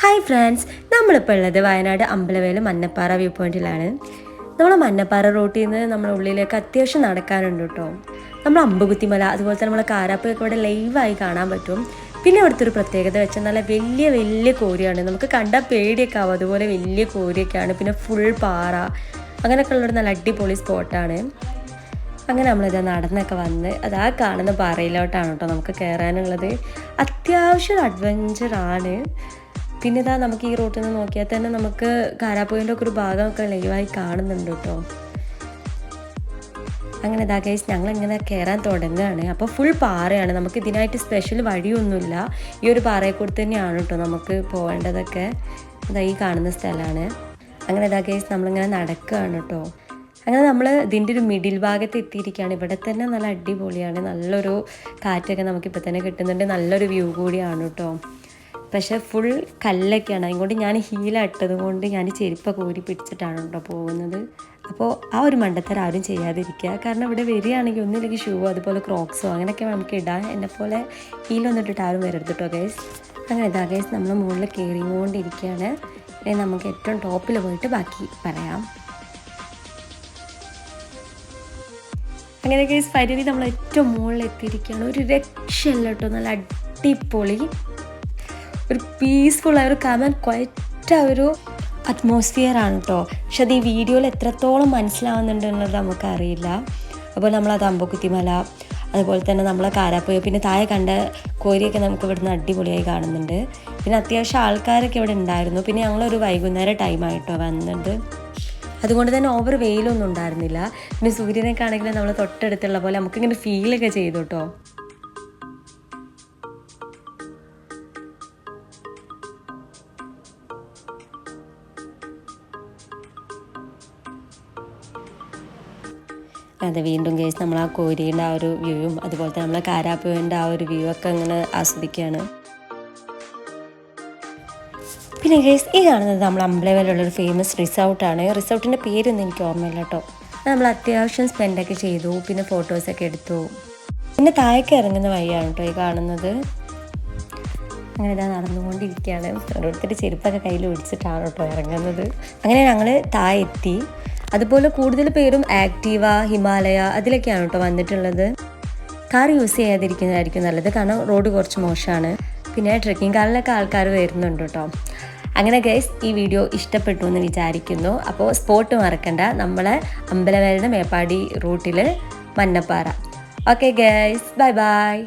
Hi friends, നമ്മളിപ്പോൾ ഉള്ളത് Wayanad അമ്പലവേല് മന്നപ്പാറ view പോയിന്റിലാണ്. നമ്മൾ മന്നപ്പാറ റൂട്ടിൽ നിന്ന് നമ്മുടെ ഉള്ളിലേക്ക് അത്യാവശ്യം നടക്കാനുണ്ട് കേട്ടോ. നമ്മൾ അമ്പുകുത്തിമല അതുപോലെ തന്നെ നമ്മളെ കാരാപ്പൊക്കെ ഇവിടെ ലൈവായി കാണാൻ പറ്റും. പിന്നെ ഇവിടുത്തെ ഒരു പ്രത്യേകത വെച്ചാൽ നല്ല വലിയ വലിയ കോരിയാണ്. നമുക്ക് കണ്ടാൽ പേടിയൊക്കെ ആവും, അതുപോലെ വലിയ കോരിയൊക്കെയാണ്. പിന്നെ ഫുൾ പാറ അങ്ങനെയൊക്കെ ഉള്ളൊരു നല്ല അടിപൊളി സ്പോട്ടാണ്. അങ്ങനെ നമ്മളിത് നടന്നൊക്കെ വന്ന് അതാ കാണുന്ന പാറയിലോട്ടാണ് കേട്ടോ നമുക്ക് കയറാനുള്ളത്. അത്യാവശ്യം ഒരു അഡ്വഞ്ചറാണ്. പിന്നെ ഇതാ നമുക്ക് ഈ റൂട്ടിൽ നിന്ന് നോക്കിയാൽ തന്നെ നമുക്ക് കാരാപ്പുഴൻ്റെ ഒക്കെ ഒരു ഭാഗമൊക്കെ ലൈവായി കാണുന്നുണ്ട് കേട്ടോ. അങ്ങനെ ഇതാ ഗൈസ് ഞങ്ങളിങ്ങനെ കയറാൻ തുടങ്ങുകയാണ്. അപ്പോൾ ഫുൾ പാറയാണ്, നമുക്ക് ഇതിനായിട്ട് സ്പെഷ്യൽ വഴിയൊന്നുമില്ല. ഈ ഒരു പാറയെ കൂടി തന്നെയാണ് കേട്ടോ നമുക്ക് പോകേണ്ടതൊക്കെ. ഇതാ ഈ കാണുന്ന സ്ഥലമാണ്. അങ്ങനെ ഇതാ ഗൈസ് നമ്മളിങ്ങനെ നടക്കുകയാണ് കേട്ടോ. അങ്ങനെ നമ്മൾ ഇതിൻ്റെ ഒരു മിഡിൽ ഭാഗത്ത് എത്തിയിരിക്കുകയാണ്. ഇവിടെ തന്നെ നല്ല അടിപൊളിയാണ്, നല്ലൊരു കാറ്റൊക്കെ നമുക്കിപ്പോൾ തന്നെ കിട്ടുന്നുണ്ട്. നല്ലൊരു വ്യൂ കൂടിയാണ് കേട്ടോ. പക്ഷേ ഫുൾ കല്ലൊക്കെയാണ്, അതുകൊണ്ട് ഞാൻ ഹീലിട്ടത് കൊണ്ട് ഞാൻ ചെരുപ്പൊക്കെ ഊരി പിടിച്ചിട്ടാണ് കേട്ടോ പോകുന്നത്. അപ്പോൾ ആ ഒരു മണ്ടത്തരം ആരും ചെയ്യാതിരിക്കുക. കാരണം ഇവിടെ വരികയാണെങ്കിൽ ഒന്നില്ലെങ്കിൽ ഷൂ അതുപോലെ ക്രോക്സോ അങ്ങനെയൊക്കെ നമുക്ക് ഇടാം. എന്നെപ്പോലെ ഹീലൊന്നും ഇട്ടിട്ട് ആരും വരരുത് കേട്ടോ ഗൈസ്. അങ്ങനെ ഇതാ ഗൈസ് നമ്മൾ മുകളിൽ കയറിക്കൊണ്ടിരിക്കുകയാണ്. ഇനി നമുക്ക് ഏറ്റവും ടോപ്പിൽ പോയിട്ട് ബാക്കി പറയാം. അങ്ങനെ ഗൈസ് ഫൈനലി നമ്മൾ ഏറ്റവും മുകളിൽ എത്തിയിരിക്കുകയാണ്. ഒരു രക്ഷയില്ല കേട്ടോ, നല്ല അടിപൊളി ഒരു പീസ്ഫുള്ളായ ഒരു കാം ആൻഡ് ക്വയറ്റ് ഒരു അറ്റ്മോസ്ഫിയർ ആണ് കേട്ടോ. പക്ഷെ അത് ഈ വീഡിയോയിൽ എത്രത്തോളം മനസ്സിലാവുന്നുണ്ട് എന്നുള്ളത് നമുക്കറിയില്ല. അപ്പോൾ നമ്മളത് അമ്പുകുത്തിമല അതുപോലെ തന്നെ നമ്മളെ കാരാപ്പുഴ പിന്നെ താഴെ കണ്ട കോരിയൊക്കെ നമുക്ക് ഇവിടുന്ന് അടിപൊളിയായി കാണുന്നുണ്ട്. പിന്നെ അത്യാവശ്യം ആൾക്കാരൊക്കെ ഇവിടെ ഉണ്ടായിരുന്നു. പിന്നെ ഞങ്ങളൊരു വൈകുന്നേരം ടൈമായിട്ടോ വന്നത്, അതുകൊണ്ട് തന്നെ ഓവർ വെയിലൊന്നും ഉണ്ടായിരുന്നില്ല. പിന്നെ സൂര്യനൊക്കെ ആണെങ്കിൽ നമ്മൾ തൊട്ടടുത്തുള്ള പോലെ നമുക്കിങ്ങനെ ഫീലൊക്കെ ചെയ്തു കേട്ടോ. അതെ, വീണ്ടും കേസ് നമ്മൾ ആ കോരിയുടെ ആ ഒരു വ്യൂവും അതുപോലെ തന്നെ നമ്മളെ കാരാപ്പുഴൻ്റെ ആ ഒരു വ്യൂ ഒക്കെ അങ്ങനെ ആസ്വദിക്കുകയാണ്. പിന്നെ കേസ് ഈ കാണുന്നത് നമ്മൾ അമ്പലവേലുള്ളൊരു ഫേമസ് റിസോർട്ടാണ്. റിസോർട്ടിൻ്റെ പേരൊന്നും എനിക്ക് ഓർമ്മയില്ല കേട്ടോ. നമ്മൾ അത്യാവശ്യം സ്പെൻഡൊക്കെ ചെയ്തു, പിന്നെ ഫോട്ടോസൊക്കെ എടുത്തു. പിന്നെ താഴേക്ക് ഇറങ്ങുന്ന വഴിയാണ് കേട്ടോ ഈ കാണുന്നത്. അങ്ങനെ ഇതാ നടന്നുകൊണ്ടിരിക്കുകയാണ്. ഓരോരുത്തരുടെ ചെരുപ്പൊക്കെ കയ്യിൽ പിടിച്ചിട്ടാണ് കേട്ടോ ഇറങ്ങുന്നത്. അങ്ങനെ ഞങ്ങൾ താഴെ എത്തി. അതുപോലെ കൂടുതൽ പേരും ആക്റ്റീവ, ഹിമാലയ അതിലൊക്കെയാണ് കേട്ടോ വന്നിട്ടുള്ളത്. കാർ യൂസ് ചെയ്യാതിരിക്കുന്നതായിരിക്കും നല്ലത്, കാരണം റോഡ് കുറച്ച് മോശമാണ്. പിന്നെ ട്രെക്കിംഗ് കാറിലൊക്കെ ആൾക്കാർ വരുന്നുണ്ട് കേട്ടോ. അങ്ങനെ ഗൈസ് ഈ വീഡിയോ ഇഷ്ടപ്പെട്ടു എന്ന് വിചാരിക്കുന്നു. അപ്പോൾ സ്പോട്ട് മറക്കണ്ട, നമ്മളെ അമ്പലവേലിൻ്റെ മേപ്പാടി റൂട്ടിൽ Mannappara. Okay guys, bye by.